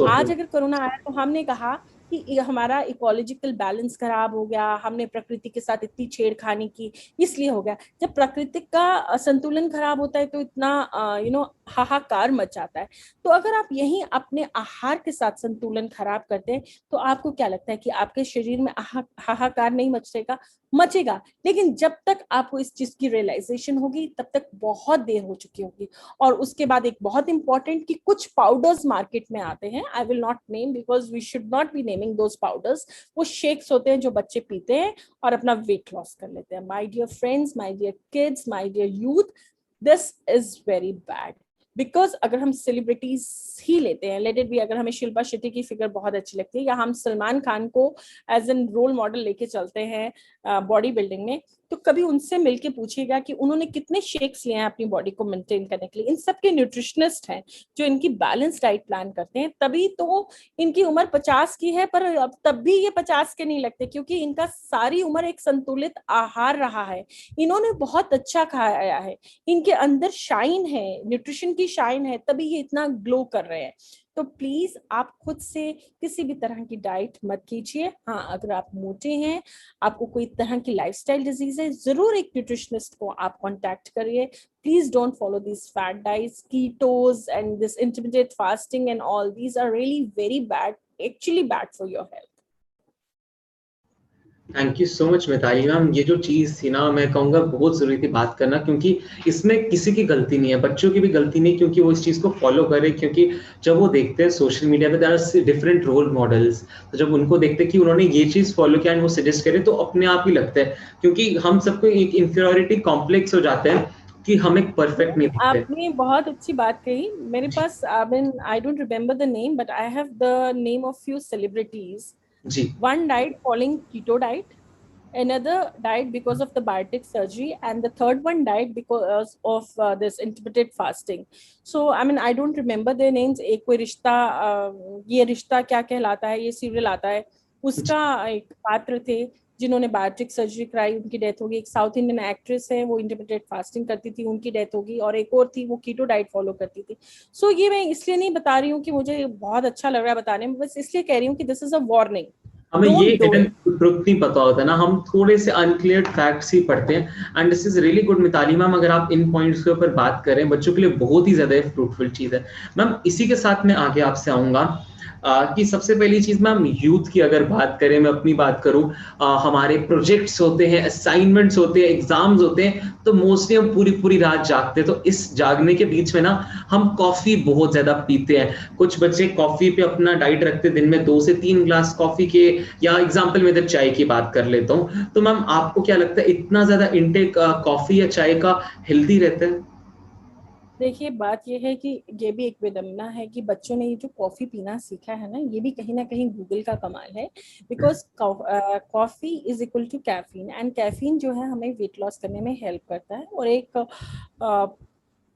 आज अगर कोरोना आया तो हमने कहा कि हमारा इकोलॉजिकल बैलेंस खराब हो गया, हमने प्रकृति के साथ इतनी छेड़खानी की, इसलिए हो गया. जब प्रकृति का संतुलन खराब होता है तो इतना हाहाकार मचाता है। तो अगर आप यहीं अपने आहार के साथ संतुलन खराब करते हैं, तो आपको क्या लगता है कि आपके शरीर में हाहाकार नहीं मचेगा? मचेगा, लेकिन जब तक आपको इस चीज की रियलाइजेशन होगी तब तक बहुत देर हो चुकी होगी। और उसके बाद एक बहुत इंपॉर्टेंट कि कुछ पाउडर्स मार्केट में आते हैं, I will not name because we should not be naming those powders. वो शेक्स होते हैं जो बच्चे पीते हैं और अपना वेट लॉस कर लेते हैं। My dear friends, my dear kids, my dear youth, this is very bad. Because अगर हम सेलिब्रिटीज ही लेते हैं, लेट इट बी, अगर हमें शिल्पा शेट्टी की फिगर बहुत अच्छी लगती है या हम सलमान खान को एज एन रोल मॉडल लेके चलते हैं बॉडी बिल्डिंग में, तो कभी उनसे मिलके पूछिएगा कि उन्होंने कितने शेक्स लिए हैं अपनी बॉडी को मेंटेन करने के लिए। इन सब के न्यूट्रिशनिस्ट हैं जो इनकी बैलेंस डाइट प्लान करते हैं, तभी तो इनकी उम्र 50 की है, पर अब तब भी ये 50 के नहीं लगते, क्योंकि इनका सारी उम्र एक संतुलित आहार रहा है। इन्होंने बहुत अच्छा खाया है, इनके अंदर शाइन है, न्यूट्रिशन की शाइन है, तभी ये इतना ग्लो कर रहे हैं। तो प्लीज आप खुद से किसी भी तरह की डाइट मत कीजिए। हाँ, अगर आप मोटे हैं, आपको कोई तरह की लाइफस्टाइल डिजीज है, जरूर एक न्यूट्रिशनिस्ट को आप कांटेक्ट करिए। Please don't follow this fat diets, ketos and this intermittent fasting and all these are really very bad, actually bad for your health. Thank you so much Mitali ma'am. ये जो चीज थी ना, मैं कहूंगा बहुत जरूरी थी बात करना, क्योंकि इसमें किसी की गलती नहीं है, बच्चों की भी गलती नहीं, क्योंकि वो इस चीज को फॉलो करे। क्योंकि जब वो देखते हैं सोशल मीडिया पे there are different role models, तो जब उनको देखते हैं कि उन्होंने ये चीज फॉलो किया एंड वो सजेस्ट करे, तो अपने आप ही लगता है, क्योंकि हम सबको एक इंफीरियोरिटी कॉम्प्लेक्स हो जाते हैं कि हम एक परफेक्ट नहीं दिखते। आपने बहुत अच्छी बात कही। मेरे जी पास I don't remember the name, but I have the name of few celebrities. जी One died following keto diet, another died because of the bariatric surgery, and the third one died because of this intermittent fasting. So I mean, I don't remember their names. एक कोई रिश्ता, ये रिश्ता क्या कहलाता है, ये सीरियल आता है, जी उसका एक पात्र थे जिन्होंने बायोटिक सर्जरी कराई, उनकी डेथ होगी। एक साउथ इंडियन एक्ट्रेस है, वो इंटरमिटेंट फास्टिंग करती थी, उनकी डेथ होगी। और एक और थी, वो कीटो डाइट फॉलो करती थी। सो ये मैं इसलिए नहीं बता रही हूँ कि मुझे बहुत अच्छा लग रहा है बताने में, बस इसलिए कह रही हूँ कि दिस इज अ वार्निंग, हमें ये don't do hidden it. Truth नहीं पता होता ना, हम थोड़े से अनक्लियर फैक्ट्स ही पढ़ते हैं। And this is really good Mitali ma'am, अगर आप इन पॉइंट्स के ऊपर बात करें, बच्चों के लिए बहुत ही ज्यादा फ्रूटफुल चीज है। मैम इसी के साथ मैं आगे आपसे आऊंगा कि सबसे पहली चीज मैम, यूथ की अगर बात करें, मैं अपनी बात करूं, हमारे प्रोजेक्ट्स होते हैं, असाइनमेंट्स होते हैं, एग्जाम्स होते हैं, तो मोस्टली हम पूरी पूरी रात जागते हैं। तो इस जागने के बीच में ना हम कॉफी बहुत ज्यादा पीते हैं। कुछ बच्चे कॉफी पे अपना डाइट रखते हैं, दिन में 2 से 3 ग्लास कॉफी के, या एग्जाम्पल में इधर चाय की बात कर लेता हूँ। तो मैम आपको क्या लगता है, इतना ज्यादा इंटेक कॉफी या चाय का हेल्दी रहता है? देखिए, बात ये है कि ये भी एक विडंबना है कि बच्चों ने ये जो कॉफी पीना सीखा है ना, ये भी कहीं ना कहीं गूगल का कमाल है। Because coffee is equal to caffeine, and caffeine जो है हमें वेट लॉस करने में हेल्प करता है और एक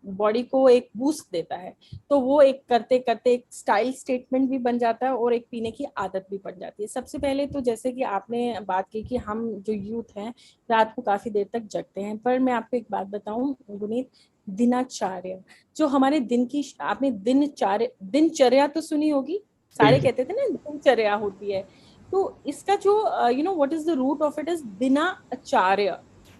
बॉडी को एक बूस्ट देता है। तो वो एक करते करते एक स्टाइल स्टेटमेंट भी बन जाता है और एक पीने की आदत भी पड़ जाती है। सबसे पहले तो जैसे कि आपने बात की कि हम जो यूथ हैं रात को काफी देर तक जगते हैं, पर मैं आपको एक बात बताऊं गुनीत, दिनाचार्य जो हमारे दिन की, आपने दिनचर्या तो सुनी होगी, सारे बिल्कुल। कहते थे ना दिनचर्या होती है। तो इसका जो what is the root of it is dinacharya,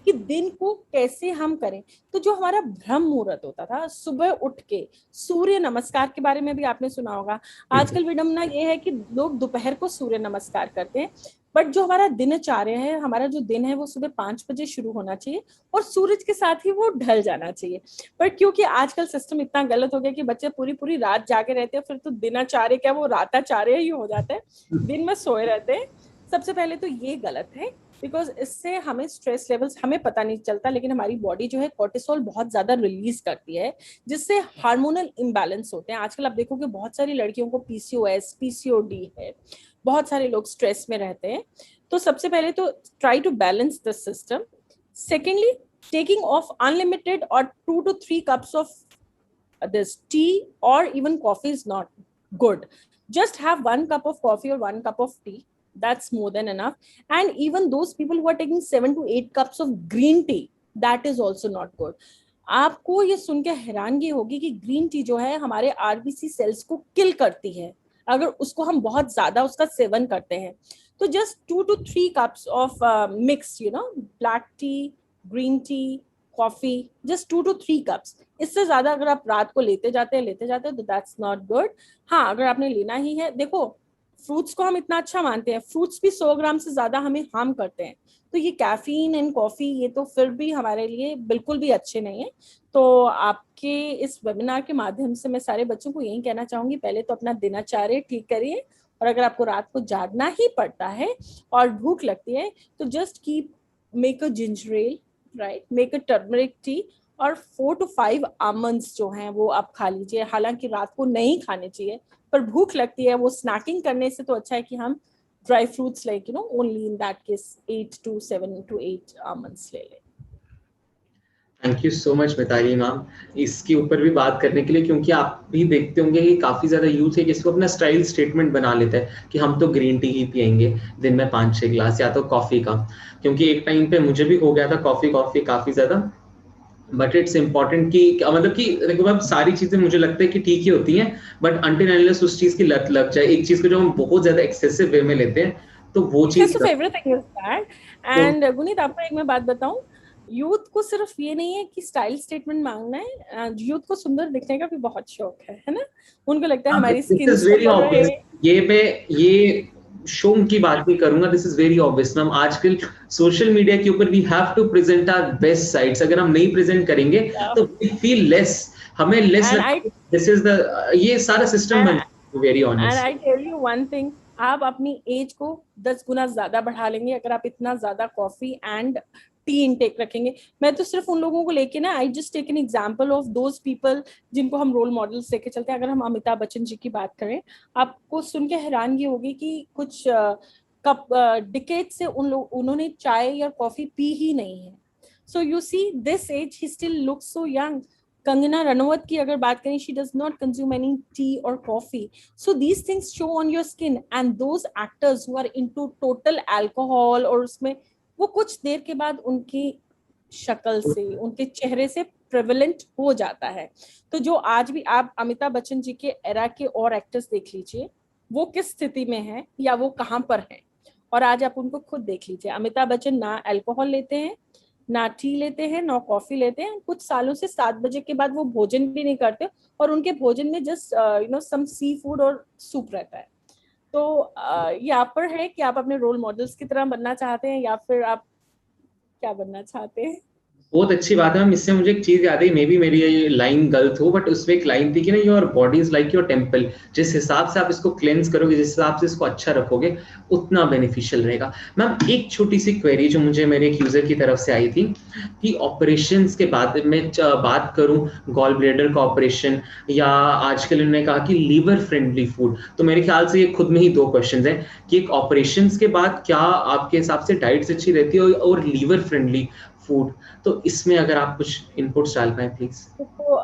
कि दिन को कैसे हम करें। तो जो हमारा ब्रह्म मुहूर्त होता था सुबह उठ के, सूर्य नमस्कार के बारे में भी आपने सुना होगा। बिल्कुल। आजकल विडंबना ये है कि लोग दोपहर को सूर्य नमस्कार करते हैं, बट जो हमारा दिनचर्या है, हमारा जो दिन है, वो सुबह 5 बजे शुरू होना चाहिए और सूरज के साथ ही वो ढल जाना चाहिए। पर क्योंकि आजकल सिस्टम इतना गलत हो गया कि बच्चे पूरी पूरी रात जागे रहते हैं, फिर तो दिनाचार्य क्या, वो राताचार्य ही हो जाता है, दिन में सोए रहते हैं। सबसे पहले तो ये गलत है, बिकॉज इससे हमें स्ट्रेस लेवल्स हमें पता नहीं चलता, लेकिन हमारी बॉडी जो है कोर्टिसोल बहुत ज्यादा रिलीज करती है, जिससे हार्मोनल इम्बैलेंस होते हैं। आजकल आप देखोगे बहुत सारी लड़कियों को पीसीओएस, पीसीओडी है, बहुत सारे लोग स्ट्रेस में रहते हैं। तो सबसे पहले तो try to balance the system. Secondly, taking of unlimited और 2 to 3 cups of this tea or even coffee is not good. Just have 1 cup of coffee or 1 cup of tea. That's more than enough. And even those people who are taking 7 to 8 cups of green tea, that is also not good. आपको ये सुन के हैरानगी होगी कि ग्रीन टी जो है हमारे आरबीसी सेल्स को किल करती है अगर उसको हम बहुत ज्यादा उसका सेवन करते हैं। तो just 2 to 3 cups of mix, black T, green tea, coffee, just 2 to 3 cups. इससे ज्यादा अगर आप रात को लेते जाते हैं तो दैट्स नॉट गुड। हाँ, अगर आपने लेना ही है, देखो फ्रूट्स को हम इतना अच्छा मानते हैं, फ्रूट्स भी 100 ग्राम से ज्यादा हमें हार्म करते हैं, तो ये कैफीन एंड कॉफी ये तो फिर भी हमारे लिए बिल्कुल भी अच्छे नहीं है। तो आपके इस वेबिनार के माध्यम से मैं सारे बच्चों को यही कहना चाहूंगी, पहले तो अपना दिनचर्या ठीक करिए, और अगर आपको रात को जागना ही पड़ता है और भूख लगती है तो just keep make a ginger L, right, make a turmeric tea, और 4 to 5 आमंड्स जो हैं वो आप खा लीजिए। हालांकि रात को नहीं खाने चाहिए, पर भूख लगती है, वो स्नैकिंग करने से तो अच्छा है कि हम dry fruits like only in that case 8 to 7 to 8 almonds ले लें। Thank you so much Mitali ma'am इसके ऊपर भी बात करने के लिए, क्योंकि आप भी देखते होंगे कि काफी ज्यादा यूथ है जिसको अपना स्टाइल स्टेटमेंट बना लेता है कि हम तो ग्रीन टी ही पियेंगे दिन में 5-6 ग्लास, या तो कॉफी का। क्योंकि एक टाइम पे मुझे भी हो गया था कॉफी कॉफी काफी ज्यादा, बट इट्स इम्पोर्टेंट कि मतलब कि देखो मैम सारी चीजें मुझे लगता है कि ठीक ही होती हैं, बट अनटिल अनलेस उस चीज की लत लग जाए, एक चीज को जो हम बहुत ज्यादा एक्सेसिव वे में लेते हैं तो वो चीज Excessive everything is bad. And Guneet, आपको एक मैं बात बताऊं, यूथ को सिर्फ ये नहीं है कि स्टाइल स्टेटमेंट मांगना है, यूथ को सुंदर दिखने का भी बहुत शौक है ना। उनको लगता है हमारी this skin is very sundar obvious. रहे। ये मैं ये शौक की बात नहीं करूंगा, this is very obvious ma'am. आजकल सोशल मीडिया के ऊपर we have to present our best sides, अगर हम नहीं प्रेजेंट करेंगे तो वी फील लेस, हमें लेस एंड आई लगता है। दिस इज द ये सारा सिस्टम बन very and honest. I tell you one thing, आप अपनी एज को 10 गुना ज्यादा बढ़ा लेंगे अगर आप इतना ज्यादा कॉफी एंड टी इनटेक रखेंगे। मैं तो सिर्फ उन लोगों को लेके ना, I just take an example of those people जिनको हम रोल मॉडल्स लेके चलते हैं। अगर हम अमिताभ बच्चन जी की बात करें, आपको सुन के हैरानगी होगी कि कुछ कप डिकेड से उन्होंने चाय या कॉफी पी ही नहीं है। So you see this age he still looks so young. Kangana Ranaut की अगर बात करें, she does not consume any tea और coffee. So these things show on your skin, and those actors who are into total alcohol, और उसमें वो कुछ देर के बाद उनकी शक्ल से, उनके चेहरे से प्रेवलेंट हो जाता है। तो जो आज भी आप अमिताभ बच्चन जी के एरा के और एक्टर्स देख लीजिए, वो किस स्थिति में है या वो कहाँ पर है, और आज आप उनको खुद देख लीजिए। अमिताभ बच्चन ना अल्कोहल लेते हैं, ना टी लेते हैं, ना कॉफी लेते हैं। कुछ सालों से 7 बजे के बाद वो भोजन भी नहीं करते, और उनके भोजन में जस्ट सम सी फूड और सूप रहता है। तो यहाँ पर है कि आप अपने रोल मॉडल्स की तरह बनना चाहते हैं या फिर आप क्या बनना चाहते हैं। बहुत अच्छी बात है मैम। इससे मुझे एक चीज याद आई, मे बी मेरी ये लाइन गलत हो, बट उसमें एक लाइन थी कि ना your body is like your temple. जिस हिसाब से आप इसको क्लेंस करोगे, जिस हिसाब से इसको अच्छा रखोगे, उतना बेनिफिशियल रहेगा। मैम एक छोटी सी क्वेरी जो मुझे मेरे एक यूजर की तरफ से आई थी कि ऑपरेशंस के बाद में बात करूं गॉल ब्लेडर का ऑपरेशन, या आजकल उन्होंने कहा कि लीवर फ्रेंडली फूड, तो मेरे ख्याल से ये खुद में ही दो क्वेश्चंस हैं कि एक ऑपरेशंस के बाद क्या आपके हिसाब से डाइट्स अच्छी रहती है, और लीवर फ्रेंडली फूड, तो इसमें अगर आप कुछ इनपुट्स डाल पाए प्लीज। तो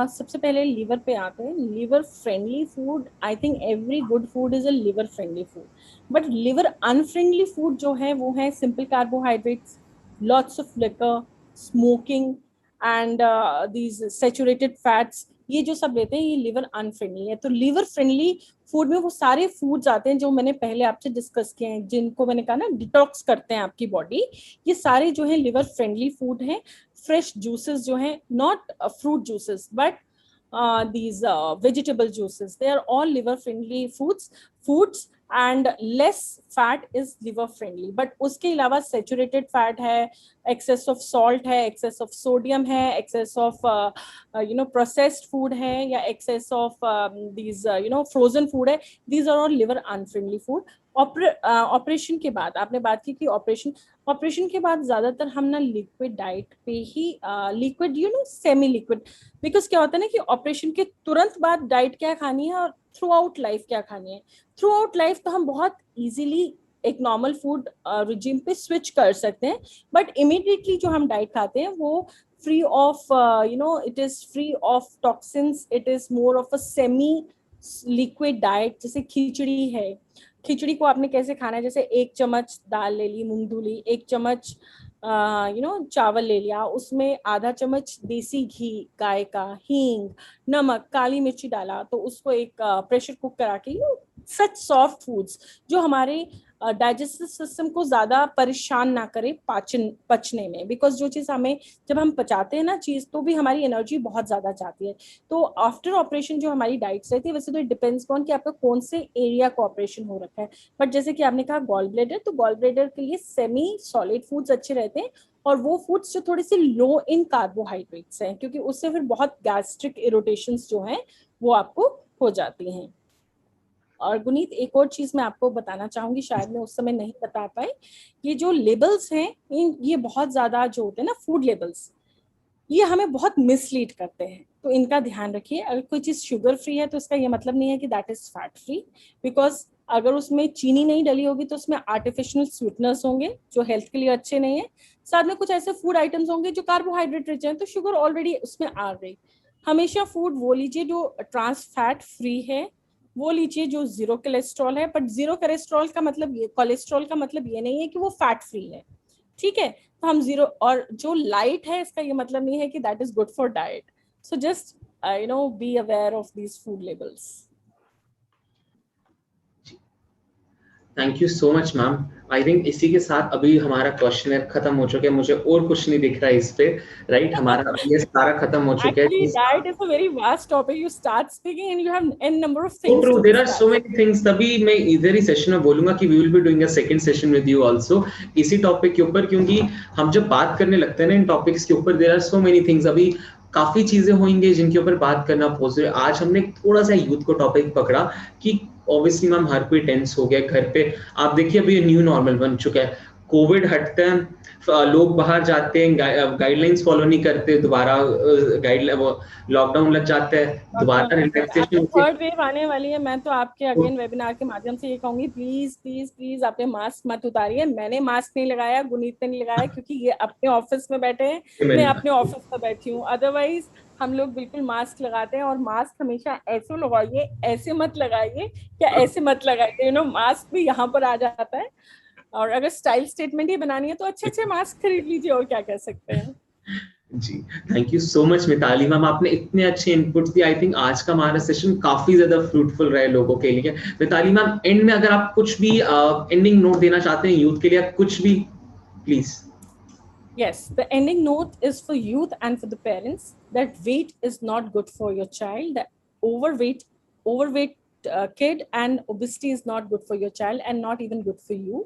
सबसे पहले लीवर पे आते हैं। Liver friendly food, I think every good food is a liver friendly food, but liver unfriendly food जो है वो है simple carbohydrates, lots of liquor, smoking, and these saturated fats. ये जो सब लेते हैं ये लीवर अनफ्रेंडली है। तो लीवर फ्रेंडली फूड में वो सारे फूड्स आते हैं जो मैंने पहले आपसे डिस्कस किए हैं, जिनको मैंने कहा ना डिटॉक्स करते हैं आपकी बॉडी। ये सारे जो है लीवर फ्रेंडली फूड हैं। फ्रेश जूसेस जो हैं, not fruit juices but these vegetable juices, they are all liver friendly foods and less fat is liver friendly। but उसके अलावा saturated fat है, excess of salt है, excess of sodium है, excess of processed food है, या excess of these frozen food है, these are all liver unfriendly food। Operation के बाद आपने बात की कि ऑपरेशन के बाद ज्यादातर हम ना लिक्विड डाइट पे ही, लिक्विड सेमी लिक्विड, बिकॉज क्या होता है ना कि ऑपरेशन के तुरंत बाद डाइट क्या खानी है और थ्रू आउट लाइफ क्या खानी है। थ्रू आउट लाइफ तो हम बहुत इजीली एक नॉर्मल फूड रिजीम पे स्विच कर सकते हैं, बट इमीडिएटली जो हम डाइट खाते हैं वो free of it is free of toxins, it is more of a semi liquid diet. जैसे खिचड़ी है, खिचड़ी को आपने कैसे खाना है, जैसे 1 चम्मच दाल ले ली मूंग धुली, 1 चम्मच चावल ले लिया, उसमें आधा चम्मच देसी घी गाय का, हींग, नमक, काली मिर्ची डाला, तो उसको एक प्रेशर कुक करा के, सच सॉफ्ट फूड्स जो हमारे डाइजेस्टिव सिस्टम को ज्यादा परेशान ना करे पचने में, बिकॉज जो चीज हमें, जब हम पचाते हैं ना चीज, तो भी हमारी एनर्जी बहुत ज्यादा जाती है। तो आफ्टर ऑपरेशन जो हमारी डाइट्स रहती है, वैसे तो इट डिपेंड्स ऑन कि आपका कौन से एरिया को ऑपरेशन हो रखा है, बट जैसे कि आपने कहा गॉल ब्लेडर, तो गॉल ब्लेडर के लिए सेमी सॉलिड फूड्स अच्छे रहते हैं, और वो फूड्स जो थोड़ी सी लो इन कार्बोहाइड्रेट्स हैं, क्योंकि उससे फिर बहुत गैस्ट्रिक इरिटेशंस जो हैं वो आपको हो जाती हैं। और गुनीत, एक और चीज मैं आपको बताना चाहूंगी, शायद मैं उस समय नहीं बता पाई, ये जो लेबल्स हैं, ये बहुत ज्यादा जो होते हैं ना फूड लेबल्स, ये हमें बहुत मिसलीड करते हैं, तो इनका ध्यान रखिए। अगर कोई चीज शुगर फ्री है तो इसका ये मतलब नहीं है कि that is fat free, because अगर उसमें चीनी नहीं डली होगी तो उसमें आर्टिफिशियल स्वीटनर्स होंगे जो हेल्थ के लिए अच्छे नहीं है। साथ में कुछ ऐसे फूड आइटम्स होंगे जो कार्बोहाइड्रेट रिच हैं, तो शुगर ऑलरेडी उसमें आ गई। हमेशा फूड वो लीजिए जो ट्रांस फैट फ्री है, वो लीजिए जो जीरो कोलेस्ट्रॉल है, बट जीरो कोलेस्ट्रॉल का मतलब ये, कोलेस्ट्रॉल का मतलब ये नहीं है कि वो फैट फ्री है, ठीक है। तो हम जीरो, और जो लाइट है इसका ये मतलब नहीं है कि that is good for diet. So just be aware of these food labels. Thank you so much ma'am. I think इसी के साथ अभी हमारा क्वेश्चन खत्म हो चुका है, मुझे और कुछ नहीं दिख रहा है इस पे, राइट? हमारा ये सारा खत्म हो चुका Actually, है। diet is a very vast topic. You start speaking and you have n number of So things true, to there are discuss. so many things। तभी मैं इधर ही सेशन में बोलूंगा कि we will be doing a second session with you also इसी टॉपिक के ऊपर, क्योंकि हम जब बात करने लगते हैं ना इन टॉपिक्स के ऊपर, there are so many things। अभी काफी चीजें होंगी जिनके ऊपर बात करना पॉसिबल। आज हमने थोड़ा सा यूथ को टॉपिक पकड़ा कि ऑब्वियसली मैम हर कोई टेंस हो गया घर पे। आप देखिए अभी न्यू नॉर्मल बन चुका है, कोविड हटते हैं, लोग बाहर जाते हैं, गाइडलाइंस फॉलो नहीं करते, दोबारा गाइड लॉकडाउन लग जाता है, दोबारा रिलैक्सेशन अगर होती है। थर्ड वेव आने वाली है, मैं तो आपके अगेन वेबिनार के माध्यम से ये कहूंगी, प्लीज प्लीज प्लीज अपने मास्क मत उतारिए। मैंने मास्क नहीं लगाया, गुनीत ने नहीं लगाया, क्योंकि ये अपने ऑफिस में बैठे हैं, मैं अपने ऑफिस में बैठी हूँ। अदरवाइज हम लोग बिल्कुल मास्क लगाते हैं, और मास्क हमेशा ऐसे लगाइए, ऐसे मत लगाइए, या ऐसे मत लगाइए, मास्क भी यहाँ पर आ जाता है। और अगर स्टाइल स्टेटमेंट ही बनानी है तो अच्छे अच्छे मास्क खरीद लीजिए, और क्या कह सकते हैं। जी, thank you so much Mitali ma'am, आपने इतने अच्छे इनपुट्स दिए। आई थिंक आज का हमारा सेशन काफी ज्यादा फ्रूटफुल रहे लोगों के लिए। मिताली मैम, एंड में अगर आप कुछ भी एंडिंग नोट देना चाहते हैं यूथ के लिए, कुछ भी please. Yes, the ending note is for youth and for the parents that weight is not good for your child. That overweight kid and obesity is not good for your child and not even good for you.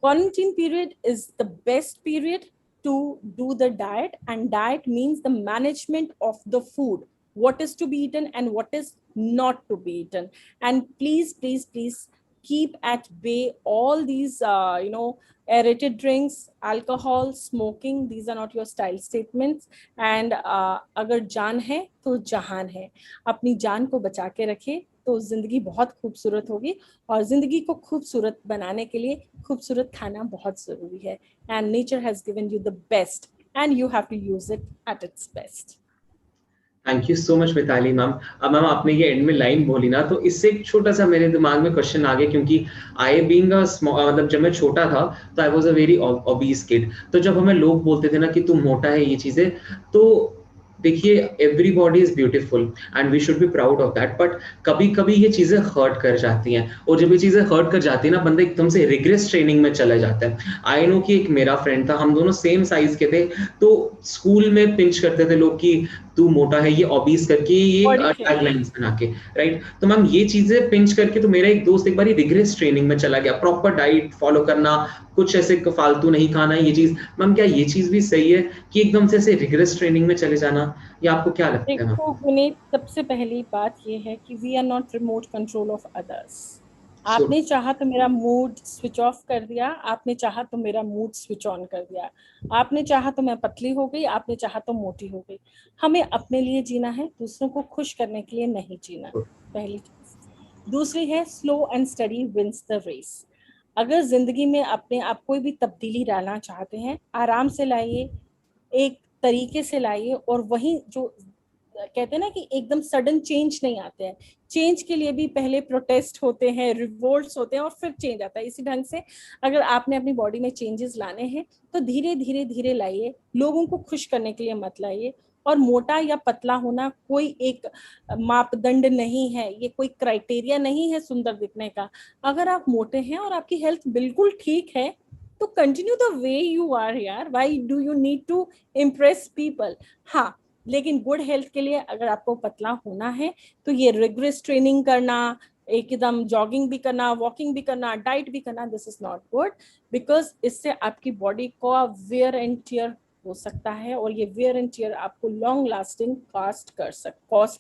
Quarantine period is the best period to do the diet, and diet means the management of the food, what is to be eaten and what is not to be eaten. And please, please, please keep at bay all these aerated drinks, alcohol, smoking. These are not your style statements. And अगर जान है तो जहान है, अपनी जान को बचा के रखें तो जिंदगी बहुत खूबसूरत होगी। और जिंदगी को खूबसूरत बनाने के लिए खूबसूरत खाना बहुत जरूरी है। And nature has given you the best and you have to use it at its best. Thank you so much Mitali ma'am. अब मैम आपने ये एंड में लाइन बोली ना, तो इससे एक छोटा सा मेरे दिमाग में क्वेश्चन आ गया, क्योंकि आई बीइंग मतलब जब मैं छोटा था तो I was a very obese kid. तो जब हमें लोग बोलते थे ना कि तू मोटा है, ये चीजें, तो देखिए everybody is beautiful and we should be proud of that, but कभी कभी ये चीजें हर्ट कर जाती हैं, और जब ये चीजें हर्ट कर जाती है ना, बंदा एकदम से रिग्रेस ट्रेनिंग में चला जाता है। आई नो कि एक मेरा फ्रेंड था, हम दोनों सेम साइज के थे, तो स्कूल में पिंच करते थे लोग कि तू मोटा है, ये ऑबीस करके, ये टैगलाइंस बना के, राइट? तो मैम ये चीजें पिंच करके, तो मेरा एक दोस्त एक बार रिग्रेस ट्रेनिंग में चला गया, प्रॉपर डाइट फॉलो करना, कुछ ऐसे फालतू नहीं खाना है, ये चीज। मैम क्या ये चीज भी सही है कि एकदम से ऐसे रिग्रेस ट्रेनिंग में चले जाना, या आपको क्या लगता है मैम? देखो गुनीत, सबसे पहली बात ये है कि we are not remote control of others. आपने चाहा तो मेरा मूड स्विच ऑफ कर दिया, आपने चाहा तो मेरा मूड स्विच ऑन कर दिया, आपने चाहा तो मैं पतली हो गई, आपने चाहा तो मोटी हो गई। हमें अपने लिए जीना है, दूसरों को खुश करने के लिए नहीं जीना, पहली चीज। दूसरी है slow and steady wins the race. अगर जिंदगी में अपने आप कोई भी तब्दीली डालना चाहते हैं, आराम से लाइए, एक तरीके से लाइए, और वही जो कहते हैं ना कि एकदम सडन चेंज नहीं आते हैं। चेंज के लिए भी पहले प्रोटेस्ट होते हैं, रिवोल्ट्स होते हैं, और फिर चेंज आता है। इसी ढंग से अगर आपने अपनी बॉडी में चेंजेस लाने हैं तो धीरे धीरे धीरे लाइए, लोगों को खुश करने के लिए मत लाइए। और मोटा या पतला होना कोई एक मापदंड नहीं है, ये कोई क्राइटेरिया नहीं है सुंदर दिखने का। अगर आप मोटे हैं और आपकी हेल्थ बिल्कुल ठीक है तो continue the way you are यार, why do you need to impress people. हाँ, लेकिन गुड हेल्थ के लिए अगर आपको पतला होना है तो ये रिग्रेस ट्रेनिंग करना, एकदम जॉगिंग भी करना, वॉकिंग भी करना, डाइट भी करना, this is not good, because इससे आपकी बॉडी को वेयर एंड टियर हो सकता है और ये वेयर एंड टियर आपको लॉन्ग लास्टिंग कॉस्ट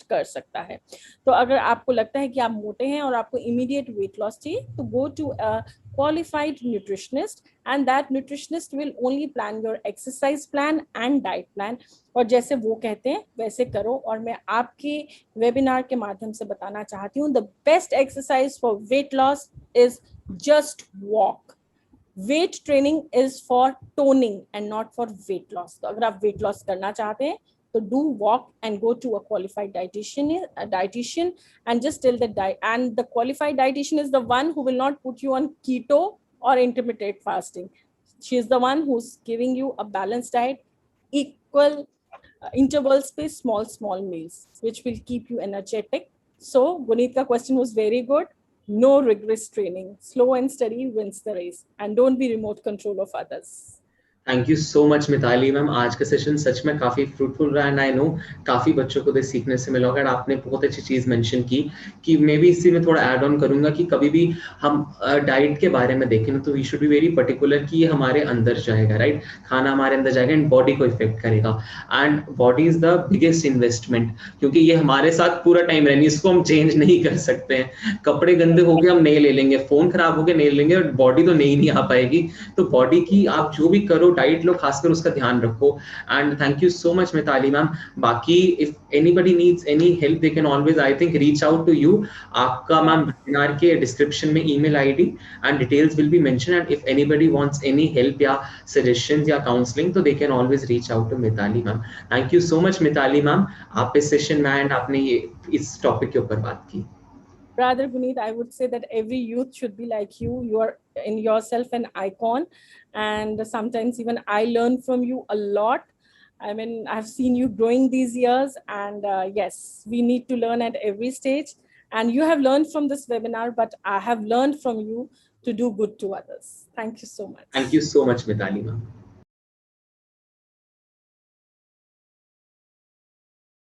कर सकता है। तो अगर आपको लगता है कि आप मोटे हैं और आपको इमीडिएट वेट लॉस चाहिए तो go to a qualified nutritionist, and that nutritionist will only plan your exercise plan and diet plan, और जैसे वो कहते हैं वैसे करो। और मैं आपके वेबिनार के माध्यम से बताना चाहती हूँ, the best exercise for weight loss is just walk. Weight training is for toning and not for weight loss. तो अगर आप वेट लॉस करना चाहते हैं तो do walk and go to a qualified dietitian and just tell the diet, and the qualified dietitian is the one who will not put you on keto or intermittent fasting. She is the one who's giving you a balanced diet, equal intervals पे small meals which will keep you energetic. So Guneet ka question was very good. No rigorous training, slow and steady wins the race, and don't be remote control of others. Thank you so much Mitali ma'am, आज का सेशन सच में काफ़ी फ्रूटफुल रहा एंड आई नो काफ़ी बच्चों को भी सीखने से मिला होगा। एंड आपने बहुत अच्छी चीज़ मेंशन की कि मैं भी इसी में थोड़ा ऐड ऑन करूंगा कि कभी भी हम डाइट के बारे में देखें तो we should be very particular कि ये हमारे अंदर जाएगा, राइट, खाना हमारे अंदर जाएगा एंड बॉडी को इफेक्ट करेगा। And body is the biggest investment, क्योंकि ये हमारे साथ पूरा टाइम रहनी, इसको हम चेंज नहीं कर सकते हैं। कपड़े गंदे हो गए हम नए ले लेंगे, फोन खराब हो गए नए ले लेंगे, और बॉडी तो नई नहीं आ पाएगी। तो बॉडी की आप जो भी करो, डाइट लो, खासकर उसका ध्यान रखो। And thank you so much Mitali ma'am. बाकी if anybody needs any help they can always I think reach out to you. आपका मैम वेबिनार के डिस्क्रिप्शन में email ID and details will be mention, and if anybody wants any help या सजेशंस या काउंसलिंग तो they can always reach out to Mitali ma'am. Thank you so much Mitali ma'am, आप इस सेशन में एंड आपने ये इस टॉपिक के ऊपर बात की। Rather, Guneet, I would say that every youth should be like you. You are in yourself an icon, and sometimes even I learn from you a lot. I mean, I've seen you growing these years, and yes, we need to learn at every stage. And you have learned from this webinar, but I have learned from you to do good to others. Thank you so much. Thank you so much, Mitali ma'am.